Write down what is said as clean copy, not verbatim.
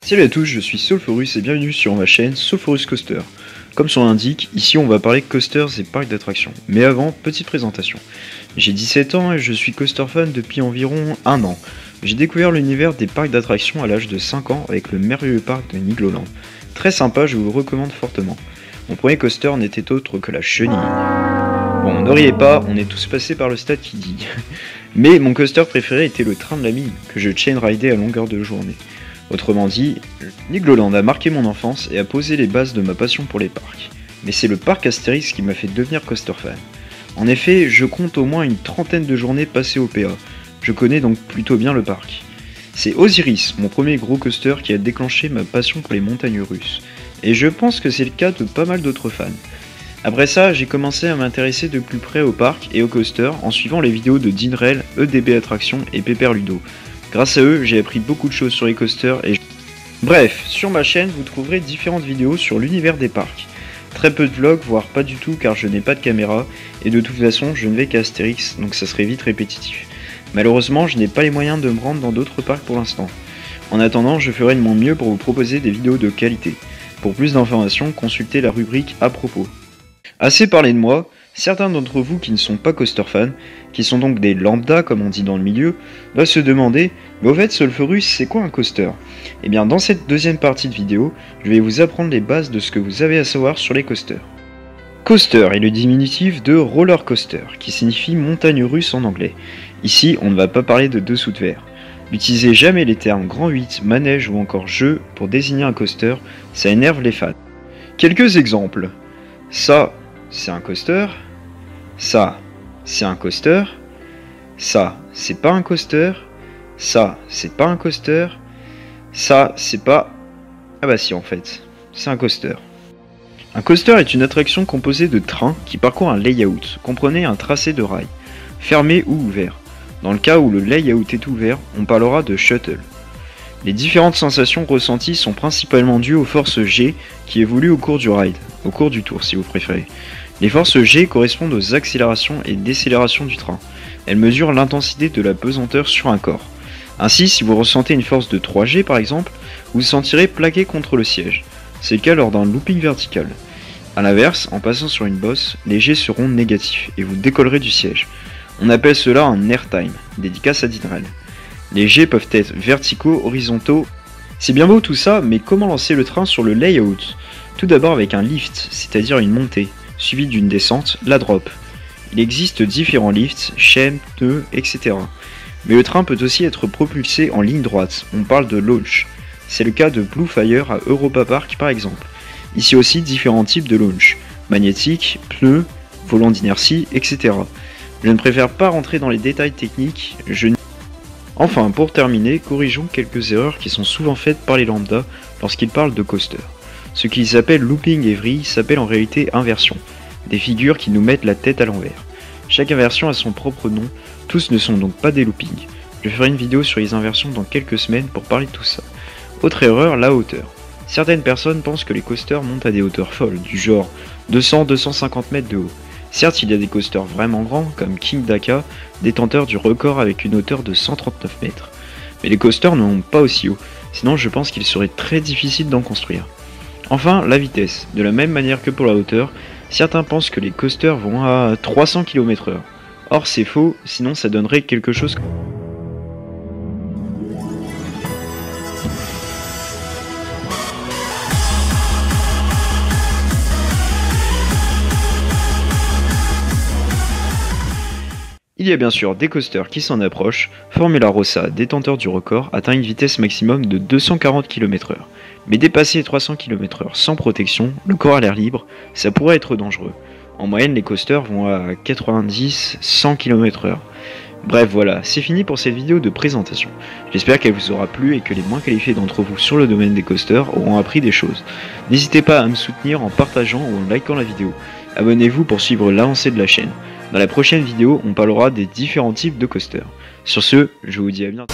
Salut à tous, je suis Sulfurus et bienvenue sur ma chaîne Sulfurus Coaster. Comme son nom l'indique, ici on va parler coasters et parcs d'attractions. Mais avant, petite présentation. J'ai 17 ans et je suis coaster fan depuis environ un an. J'ai découvert l'univers des parcs d'attractions à l'âge de 5 ans avec le merveilleux parc de Nigloland. Très sympa, je vous le recommande fortement. Mon premier coaster n'était autre que la chenille. Bon, ne riez pas, on est tous passés par le stade qui dit. Mais mon coaster préféré était le train de la mine, que je chain ridais à longueur de journée. Autrement dit, Nigloland a marqué mon enfance et a posé les bases de ma passion pour les parcs. Mais c'est le parc Astérix qui m'a fait devenir coaster fan. En effet, je compte au moins une trentaine de journées passées au PA. Je connais donc plutôt bien le parc. C'est Osiris, mon premier gros coaster, qui a déclenché ma passion pour les montagnes russes. Et je pense que c'est le cas de pas mal d'autres fans. Après ça, j'ai commencé à m'intéresser de plus près au parc et au coaster en suivant les vidéos de Dinrel, EDB Attractions et Pépère Ludo. Grâce à eux, j'ai appris beaucoup de choses sur les coasters et... Bref, sur ma chaîne, vous trouverez différentes vidéos sur l'univers des parcs. Très peu de vlogs, voire pas du tout car je n'ai pas de caméra, et de toute façon, je ne vais qu'à Astérix, donc ça serait vite répétitif. Malheureusement, je n'ai pas les moyens de me rendre dans d'autres parcs pour l'instant. En attendant, je ferai de mon mieux pour vous proposer des vidéos de qualité. Pour plus d'informations, consultez la rubrique à propos. Assez parlé de moi, certains d'entre vous qui ne sont pas coaster fans, qui sont donc des lambda comme on dit dans le milieu, doivent se demander « Mais au fait Sulfurus, c'est quoi un coaster ?» Eh bien dans cette deuxième partie de vidéo, je vais vous apprendre les bases de ce que vous avez à savoir sur les coasters. Coaster est le diminutif de roller coaster, qui signifie montagne russe en anglais. Ici, on ne va pas parler de dessous de verre. N'utilisez jamais les termes grand 8, manège ou encore jeu pour désigner un coaster, ça énerve les fans. Quelques exemples. Ça, c'est un coaster. Ça, c'est un coaster. Ça, c'est pas un coaster. Ça, c'est pas un coaster. Ça, c'est pas... Ah bah si en fait, c'est un coaster. Un coaster est une attraction composée de trains qui parcourt un layout, comprenez un tracé de rail, fermé ou ouvert. Dans le cas où le layout est ouvert, on parlera de shuttle. Les différentes sensations ressenties sont principalement dues aux forces G qui évoluent au cours du ride, au cours du tour si vous préférez. Les forces G correspondent aux accélérations et décélérations du train. Elles mesurent l'intensité de la pesanteur sur un corps. Ainsi, si vous ressentez une force de 3G par exemple, vous vous sentirez plaqué contre le siège. C'est le cas lors d'un looping vertical. A l'inverse, en passant sur une bosse, les G seront négatifs et vous décollerez du siège. On appelle cela un airtime, dédicace à Dinrel. Les G peuvent être verticaux, horizontaux. C'est bien beau tout ça, mais comment lancer le train sur le layout? Tout d'abord avec un lift, c'est-à-dire une montée, suivie d'une descente, la drop. Il existe différents lifts, chaînes, pneus, etc. Mais le train peut aussi être propulsé en ligne droite, on parle de launch. C'est le cas de Blue Fire à Europa Park par exemple. Ici aussi différents types de launch, magnétique, pneus, volant d'inertie, etc. Je ne préfère pas rentrer dans les détails techniques, Enfin, pour terminer, corrigeons quelques erreurs qui sont souvent faites par les lambda lorsqu'ils parlent de coaster. Ce qu'ils appellent looping et vrille s'appelle en réalité inversion, des figures qui nous mettent la tête à l'envers. Chaque inversion a son propre nom, tous ne sont donc pas des loopings. Je ferai une vidéo sur les inversions dans quelques semaines pour parler de tout ça. Autre erreur, la hauteur. Certaines personnes pensent que les coasters montent à des hauteurs folles, du genre 200-250 mètres de haut. Certes, il y a des coasters vraiment grands, comme King Daka, détenteur du record avec une hauteur de 139 mètres. Mais les coasters ne montent pas aussi haut, sinon je pense qu'il serait très difficile d'en construire. Enfin, la vitesse. De la même manière que pour la hauteur, certains pensent que les coasters vont à 300 km/h. Or c'est faux, sinon ça donnerait quelque chose comme... Il y a bien sûr des coasters qui s'en approchent. Formula Rossa, détenteur du record, atteint une vitesse maximum de 240 km/h. Mais dépasser les 300 km/h sans protection, le corps à l'air libre, ça pourrait être dangereux. En moyenne, les coasters vont à 90-100 km/h. Bref, voilà, c'est fini pour cette vidéo de présentation. J'espère qu'elle vous aura plu et que les moins qualifiés d'entre vous sur le domaine des coasters auront appris des choses. N'hésitez pas à me soutenir en partageant ou en likant la vidéo. Abonnez-vous pour suivre l'avancée de la chaîne. Dans la prochaine vidéo, on parlera des différents types de coasters. Sur ce, je vous dis à bientôt.